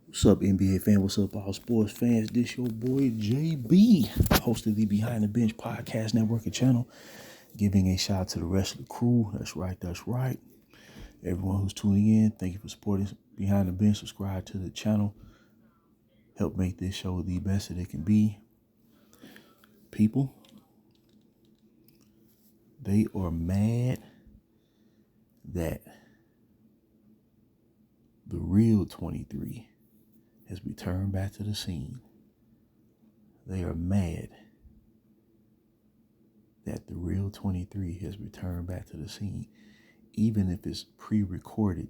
What's up, NBA fan? What's up, all sports fans? This your boy JB, host of the Behind the Bench Podcast Network and channel, giving a shout out to the rest of the crew. That's right, that's right. Everyone who's tuning in, thank you for supporting Behind the Bench. Subscribe to the channel. Help make this show the best that it can be. People, they are mad that the real 23 has returned back to the scene. They are mad that the real 23 has returned back to the scene, even if it's pre-recorded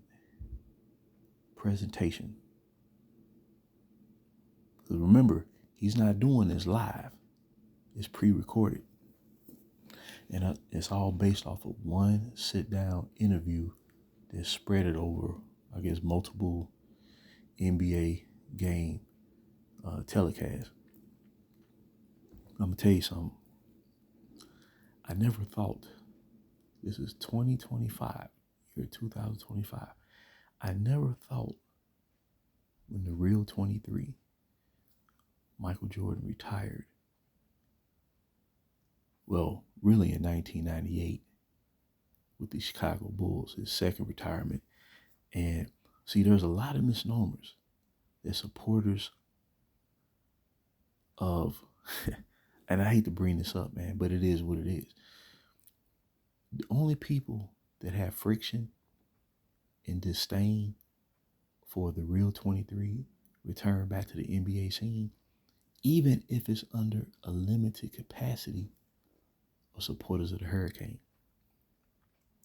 presentation. Because remember, he's not doing this live. It's pre-recorded. And it's all based off of one sit-down interview that spread it over, I guess, multiple NBA game telecasts. I'm going to tell you something. I never thought, this is 2025, year 2025. I never thought when the real 23, Michael Jordan, retired, well, really in 1998 with the Chicago Bulls, his second retirement. And see, there's a lot of misnomers that supporters of, and I hate to bring this up, man, but it is what it is. The only people that have friction and disdain for the real 23 return back to the NBA scene, even if it's under a limited capacity of supporters of the Hurricane.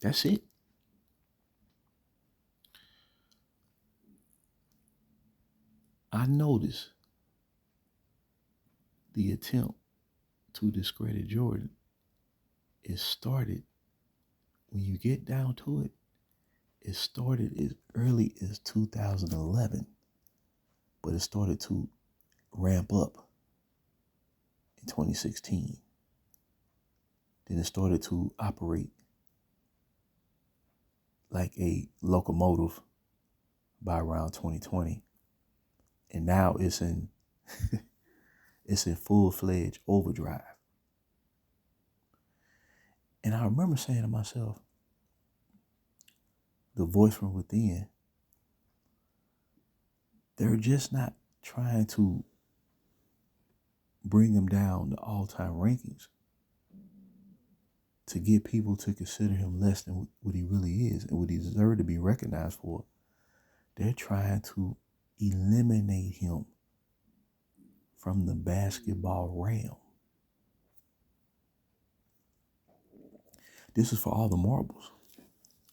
That's it. I noticed the attempt to discredit Jordan. It started, when you get down to it, it started as early as 2011, but it started to ramp up in 2016. Then it started to operate like a locomotive by around 2020. And now it's in it's in full-fledged overdrive. And I remember saying to myself, the voice from within, they're just not trying to bring him down to all-time rankings to get people to consider him less than what he really is and what he deserves to be recognized for. They're trying to eliminate him from the basketball realm. This is for all the marbles.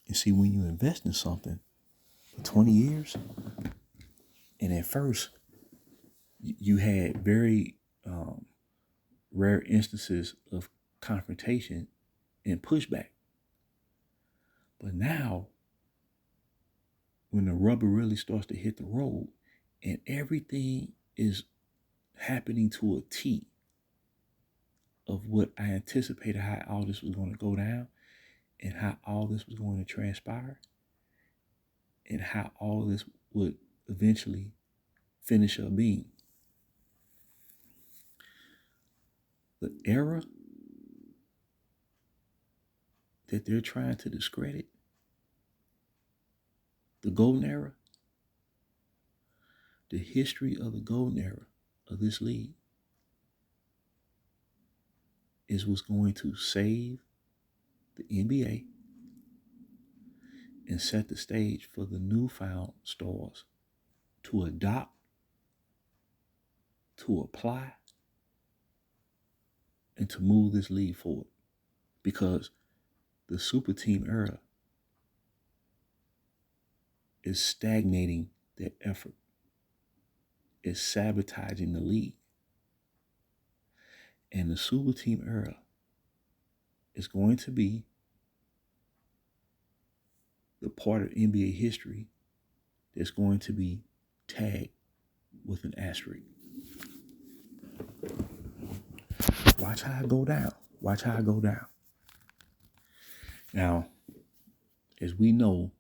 And see, when you invest in something for 20 years, and at first you had very rare instances of confrontation and pushback. But now, when the rubber really starts to hit the road and everything is happening to a T of what I anticipated how all this was going to go down and how all this was going to transpire and how all this would eventually finish up being. The era that they're trying to discredit, the golden era, the history of the golden era of this league is what's going to save the NBA and set the stage for the newfound stars to adopt, to apply, and to move this league forward. Because the super team era is stagnating that effort. It's sabotaging the league. And the super team era is going to be the part of NBA history that's going to be tagged with an asterisk. Watch how it go down. Watch how it go down. Now, as we know,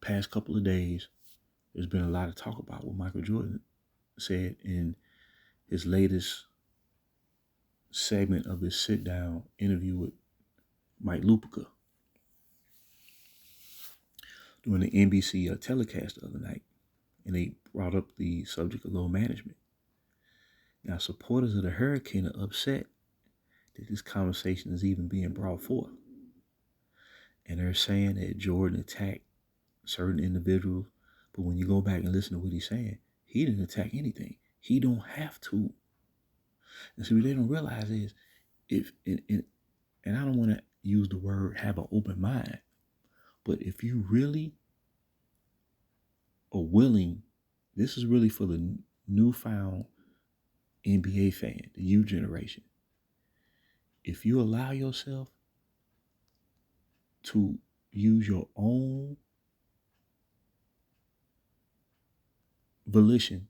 past couple of days, there's been a lot of talk about what Michael Jordan said in his latest segment of his sit-down interview with Mike Lupica during the NBC telecast the other night, and they brought up the subject of load management. Now, supporters of the Hurricane are upset that this conversation is even being brought forth. And they're saying that Jordan attacked certain individuals, but when you go back and listen to what he's saying, he didn't attack anything. He don't have to. And so what they don't realize is, and I don't want to use the word have an open mind, but if you really are willing, this is really for the newfound NBA fan, the U generation. If you allow yourself to use your own volition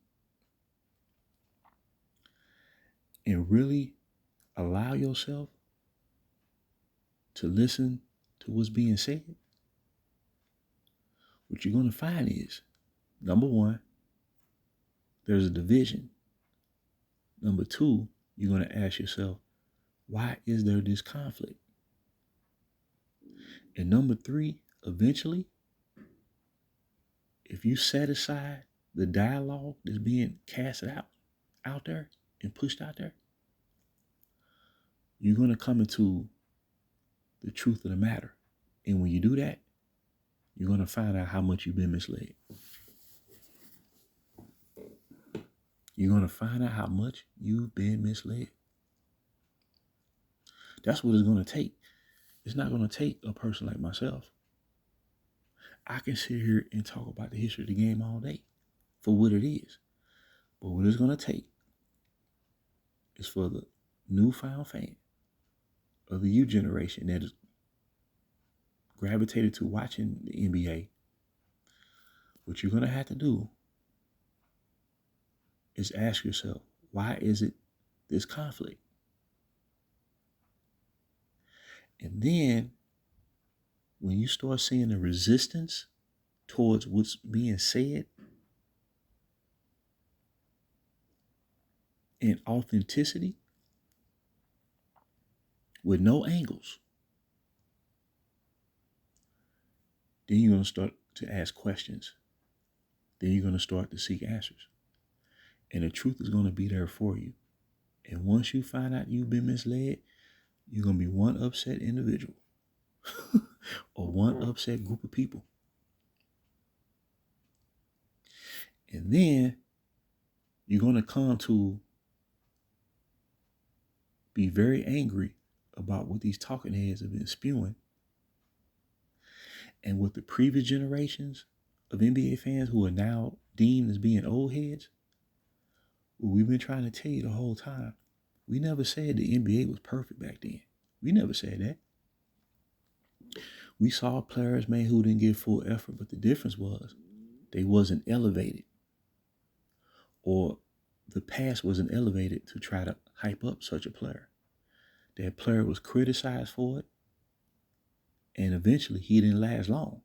and really allow yourself to listen to what's being said, what you're going to find is, number one, there's a division. Number two, you're going to ask yourself, why is there this conflict? And number three, eventually, if you set aside the dialogue that's being casted out there and pushed out there, you're going to come into the truth of the matter. And when you do that, you're going to find out how much you've been misled. You're going to find out how much you've been misled. That's what it's going to take. It's not going to take a person like myself. I can sit here and talk about the history of the game all day for what it is. But what it's going to take is for the newfound fan of the U generation that is gravitated to watching the NBA. What you're going to have to do is ask yourself, why is it this conflict? And then when you start seeing the resistance towards what's being said and authenticity with no angles, then you're going to start to ask questions. Then you're going to start to seek answers. And the truth is going to be there for you. And once you find out you've been misled, you're going to be one upset individual or one upset group of people. And then you're going to come to be very angry about what these talking heads have been spewing. And with the previous generations of NBA fans who are now deemed as being old heads, well, we've been trying to tell you the whole time. We never said the NBA was perfect back then. We never said that. We saw players, man, who didn't give full effort, but the difference was they wasn't elevated, or the past wasn't elevated to try to hype up such a player. That player was criticized for it, and eventually he didn't last long,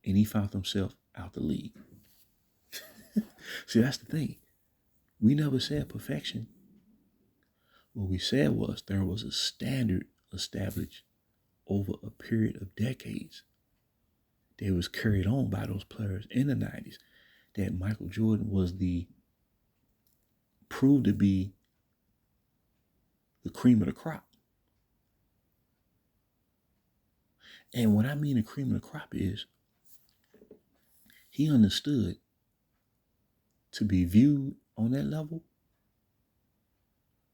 and he found himself out the league. See, that's the thing. We never said perfection. What we said was there was a standard established over a period of decades that was carried on by those players in the 90s, that Michael Jordan was proved to be the cream of the crop. And what I mean the cream of the crop is, he understood to be viewed on that level,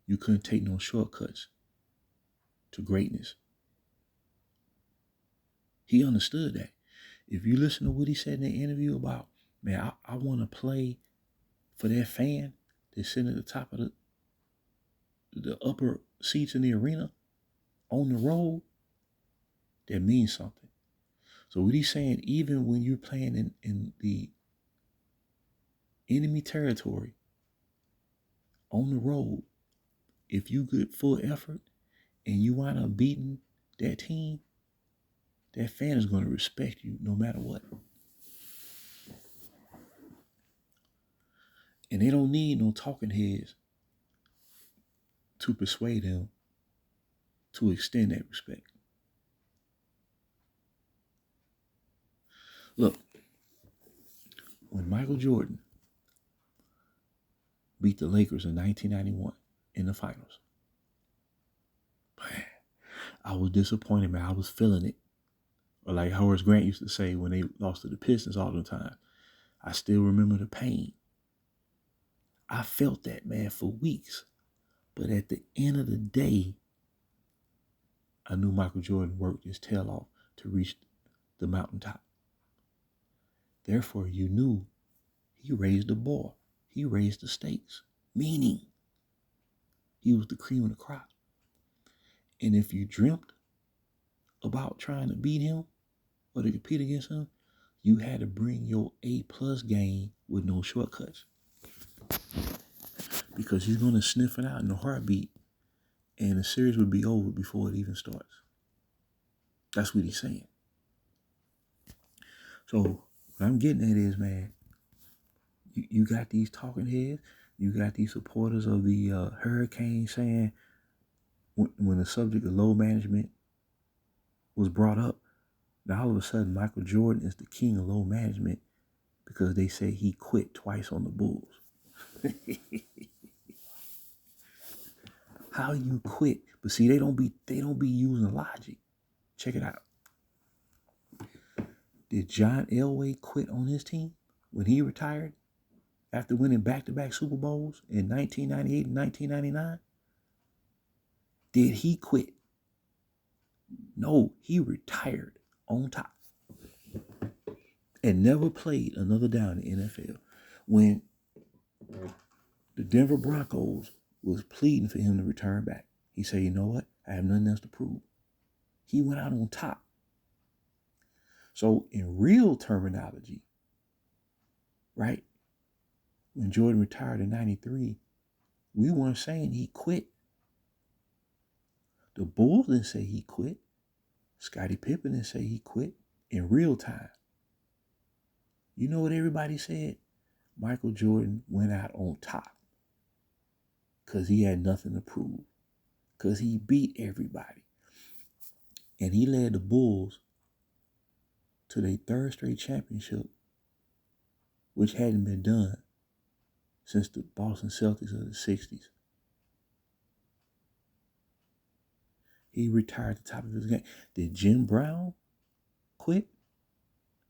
you couldn't take no shortcuts to greatness. He understood that. If you listen to what he said in the interview about, man, I want to play for that fan that's sitting at the top of the upper seats in the arena on the road, that means something. So what he's saying, even when you're playing in the enemy territory on the road, if you get full effort and you wind up beating that team, that fan is going to respect you no matter what. And they don't need no talking heads to persuade him to extend that respect. Look, when Michael Jordan beat the Lakers in 1991 in the finals, man, I was disappointed, man. I was feeling it. Or like Horace Grant used to say when they lost to the Pistons all the time, I still remember the pain. I felt that, man, for weeks. But at the end of the day, I knew Michael Jordan worked his tail off to reach the mountaintop. Therefore, you knew he raised the bar. He raised the stakes, meaning he was the cream of the crop. And if you dreamt about trying to beat him or to compete against him, you had to bring your A+ game with no shortcuts. Because he's going to sniff it out in a heartbeat, and the series would be over before it even starts. That's what he's saying. So what I'm getting at is, man, you got these talking heads, you got these supporters of the Hurricane saying when the subject of load management was brought up, now all of a sudden Michael Jordan is the king of load management because they say he quit twice on the Bulls. How you quit? But see, they don't be using logic. Check it out. Did John Elway quit on his team when he retired after winning back-to-back Super Bowls in 1998 and 1999? Did he quit? No, he retired on top and never played another down in the NFL. When the Denver Broncos was pleading for him to return back, he said, you know what? I have nothing else to prove. He went out on top. So in real terminology, right, when Jordan retired in 93, we weren't saying he quit. The Bulls didn't say he quit. Scottie Pippen didn't say he quit in real time. You know what everybody said? Michael Jordan went out on top because he had nothing to prove, because he beat everybody. And he led the Bulls to their third straight championship, which hadn't been done since the Boston Celtics of the 60s. He retired at the top of his game. Did Jim Brown quit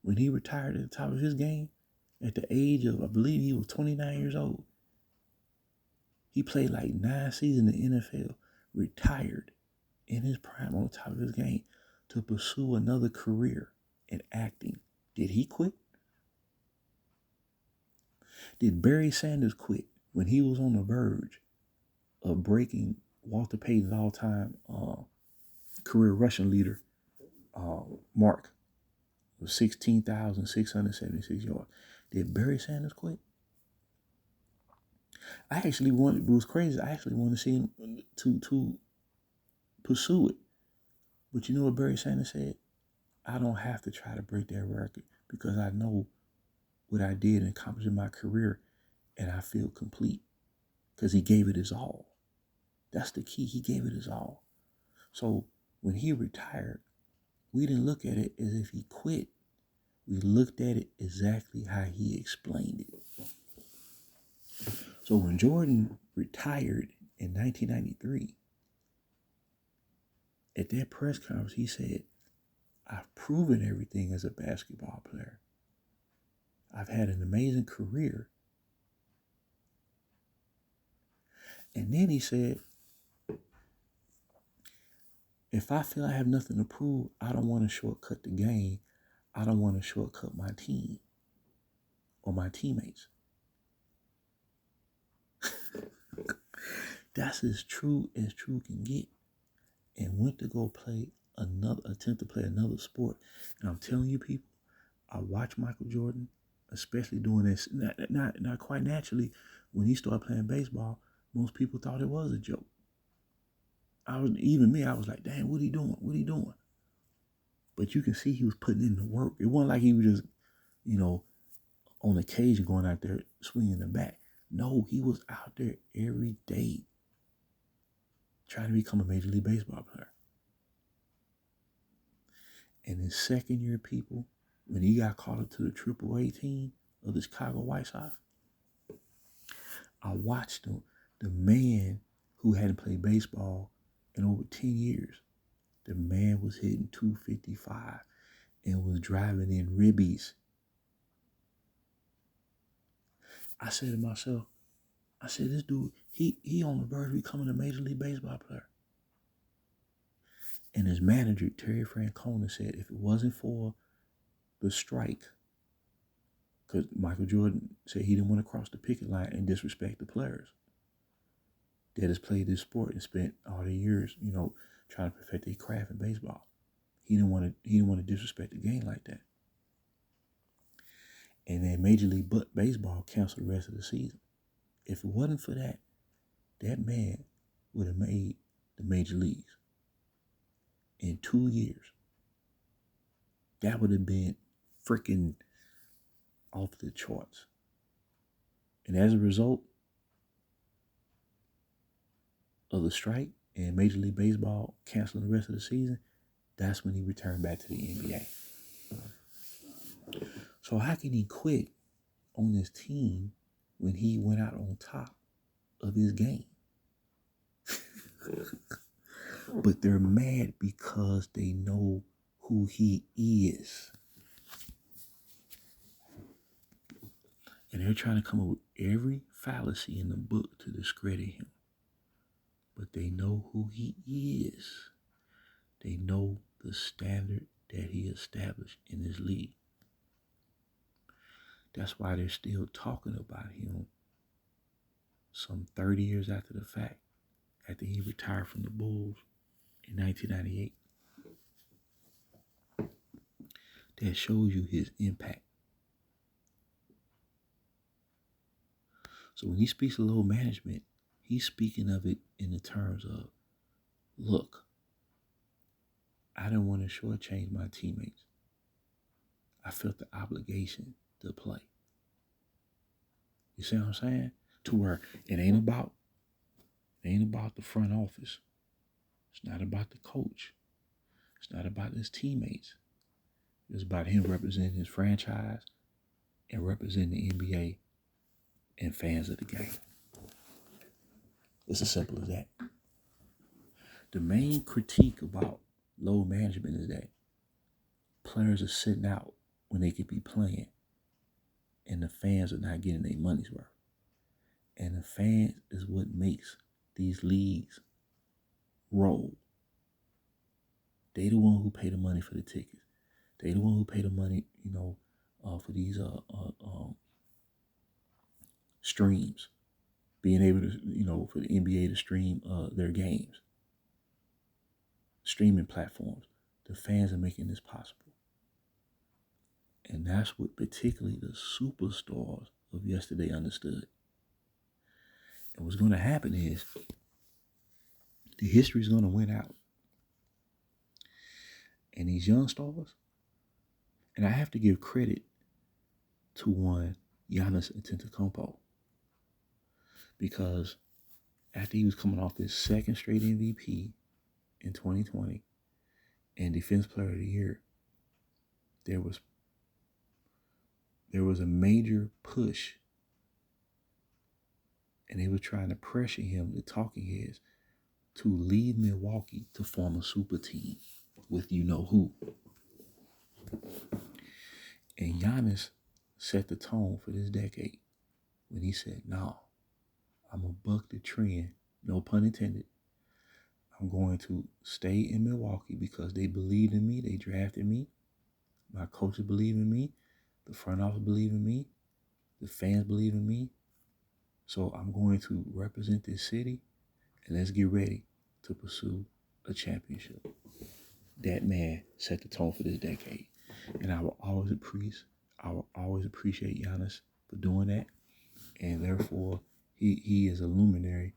when he retired at the top of his game at the age of, I believe he was 29 years old? He played like 9 seasons in the NFL, retired in his prime on the top of his game to pursue another career in acting. Did he quit? Did Barry Sanders quit when he was on the verge of breaking Walter Payton's all-time career rushing leader mark of 16,676 yards? Did Barry Sanders quit? It was crazy. I actually wanted to see him to pursue it. But you know what Barry Sanders said? I don't have to try to break that record because I know what I did and accomplished in my career, and I feel complete because he gave it his all. That's the key. He gave it his all. So when he retired, we didn't look at it as if he quit. We looked at it exactly how he explained it. So when Jordan retired in 1993, at that press conference, he said, I've proven everything as a basketball player. I've had an amazing career. And then he said, if I feel I have nothing to prove, I don't want to shortcut the game. I don't want to shortcut my team or my teammates. That's as true can get. And went to go attempt to play another sport. And I'm telling you, people, I watched Michael Jordan, especially doing this, not quite naturally. When he started playing baseball, most people thought it was a joke. I was like, damn, what he doing? What he doing? But you can see he was putting in the work. It wasn't like he was just, on occasion going out there swinging the bat. No, he was out there every day trying to become a Major League Baseball player. And his second year, people, when he got called up to the AAA team of the Chicago White Sox, I watched him. The man who hadn't played baseball in over 10 years, the man was hitting 255 and was driving in ribbies. I said to myself, this dude, he on the verge of becoming a Major League Baseball player. And his manager, Terry Francona, said if it wasn't for the strike, because Michael Jordan said he didn't want to cross the picket line and disrespect the players that has played this sport and spent all their years, trying to perfect their craft in baseball. He didn't want to disrespect the game like that. And then Major League Baseball canceled the rest of the season. If it wasn't for that, that man would have made the major leagues in 2 years. That would have been freaking off the charts. And as a result of the strike and Major League Baseball canceling the rest of the season, that's when he returned back to the NBA. So how can he quit on this team when he went out on top of his game? But they're mad because they know who he is. And they're trying to come up with every fallacy in the book to discredit him. But they know who he is. They know the standard that he established in his league. That's why they're still talking about him some 30 years after the fact, after he retired from the Bulls in 1998. That shows you his impact. So when he speaks of load management, he's speaking of it in the terms of, look, I didn't want to shortchange my teammates. I felt the obligation to play. You see what I'm saying? To where it ain't about the front office. It's not about the coach. It's not about his teammates. It's about him representing his franchise and representing the NBA and fans of the game. It's as simple as that. The main critique about load management is that players are sitting out when they could be playing and the fans are not getting their money's worth. And the fans is what makes these leagues roll. They the one who pay the money for the tickets. They the one who pay the money, for these streams. Being able to, for the NBA to stream their games. Streaming platforms. The fans are making this possible. And that's what particularly the superstars of yesterday understood. And what's going to happen is the history is going to win out. And these young stars, and I have to give credit to one, Giannis Antetokounmpo, because after he was coming off his second straight MVP in 2020 and Defense Player of the Year, there was a major push, and they were trying to pressure him, the talking heads, to leave Milwaukee to form a super team with you-know-who. And Giannis set the tone for this decade when he said, no, I'm going to buck the trend, no pun intended. I'm going to stay in Milwaukee because they believed in me, they drafted me, my coaches believe in me, the front office believe in me, the fans believe in me. So I'm going to represent this city, and let's get ready to pursue a championship. That man set the tone for this decade. And I will always appreciate Giannis for doing that. And therefore, he is a luminary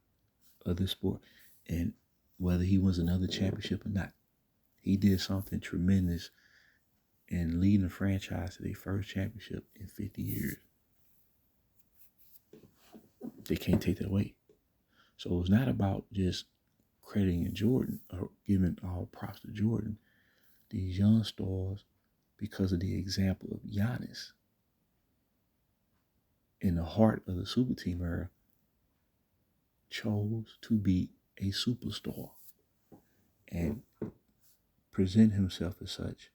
of this sport. And whether he wins another championship or not, he did something tremendous in leading the franchise to their first championship in 50 years. They can't take that away. So it's not about just crediting Jordan or giving all props to Jordan. These young stars, because of the example of Giannis in the heart of the super team era, chose to be a superstar and present himself as such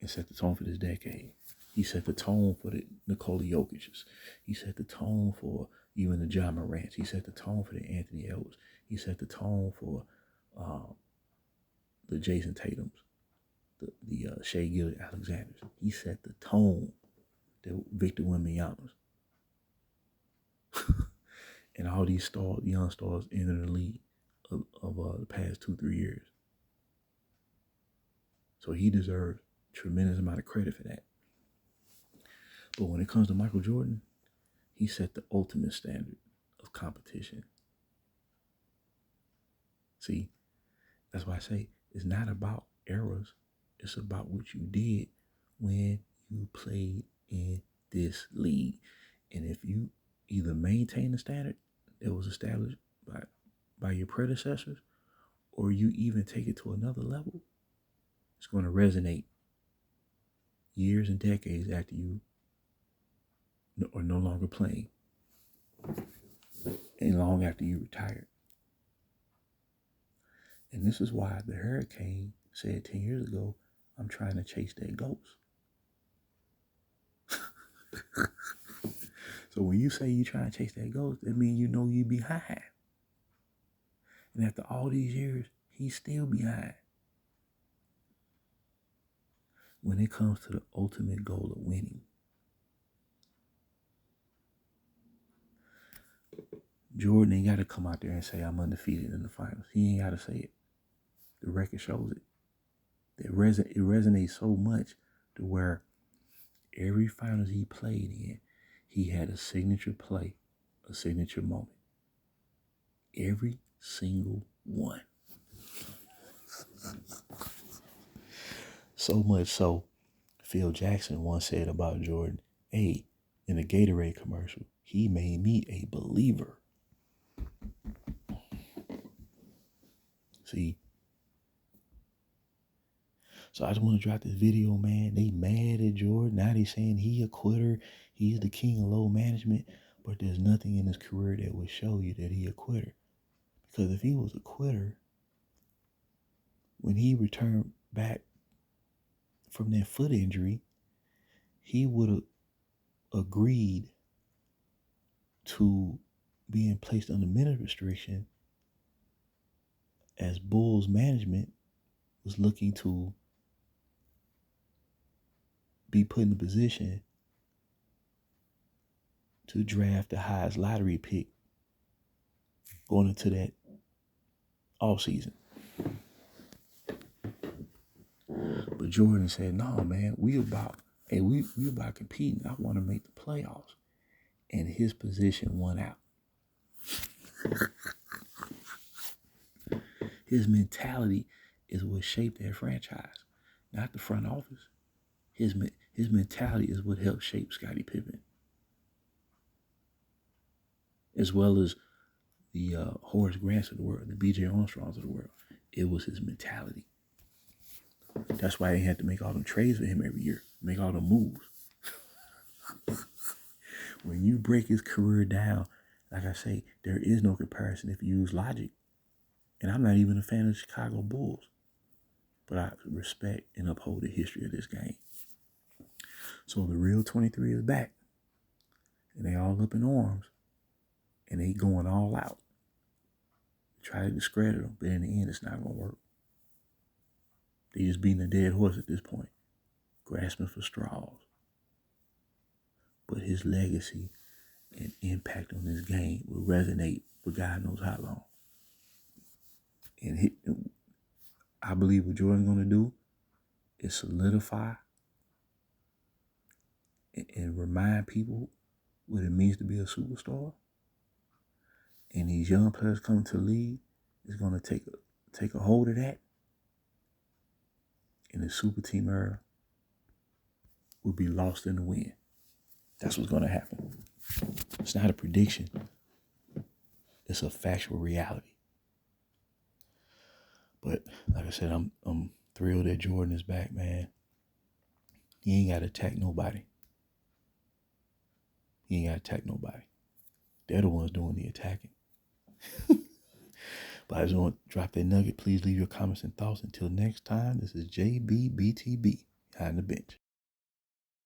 and set the tone for this decade. He set the tone for the Nikola Jokic's. He set the tone for even the John Morants. He set the tone for the Anthony Edwards. He set the tone for the Jason Tatums, the Shea Gilgeous Alexanders. He set the tone that Victor Wembanyama and all these young stars enter the league of the past 2-3 years. So he deserves a tremendous amount of credit for that. But when it comes to Michael Jordan, he set the ultimate standard of competition. See, that's why I say it's not about eras. It's about what you did when you played in this league. And if you either maintain the standard that was established by your predecessors, or you even take it to another level, it's going to resonate years and decades after you are no longer playing and long after you retired. And this is why the Hurricane said 10 years ago, I'm trying to chase that ghost. So when you say you trying to chase that ghost, that means you know you behind. And after all these years, he's still behind. When it comes to the ultimate goal of winning, Jordan ain't got to come out there and say, I'm undefeated in the finals. He ain't got to say it. The record shows it. It resonates so much to where every finals he played in, he had a signature play, a signature moment. Every single one. So much so, Phil Jackson once said about Jordan, hey, in a Gatorade commercial, he made me a believer. See? So I just want to drop this video, man. They mad at Jordan. Now they saying he a quitter. He's the king of low management. But there's nothing in his career that would show you that he a quitter. Because if he was a quitter, when he returned back from that foot injury, he would have agreed to being placed under minute restriction as Bulls management was looking to be put in a position to draft the highest lottery pick going into that off season. But Jordan said, no, man, we about competing. I want to make the playoffs. And his position won out. His mentality is what shaped that franchise, not the front office. His mentality is what helped shape Scottie Pippen, as well as the Horace Grants of the world, the B.J. Armstrongs of the world. It was his mentality. That's why they had to make all them trades for him every year, make all them moves. When you break his career down, like I say, there is no comparison if you use logic. And I'm not even a fan of the Chicago Bulls, but I respect and uphold the history of this game. So the real 23 is back, and they all up in arms, and they going all out. Try to discredit them, but in the end, it's not going to work. They just beating a dead horse at this point, grasping for straws. But his legacy and impact on this game will resonate for God knows how long. And I believe what Jordan's going to do is solidify and remind people what it means to be a superstar. And these young players coming to the league is going to take a hold of that. And the super team era will be lost in the wind. That's what's going to happen. It's not a prediction. It's a factual reality. But like I said, I'm thrilled that Jordan is back, man. He ain't got to attack nobody. He ain't got to attack nobody. They're the ones doing the attacking. But I just want to drop that nugget. Please leave your comments and thoughts. Until next time, this is JBBTB behind the bench.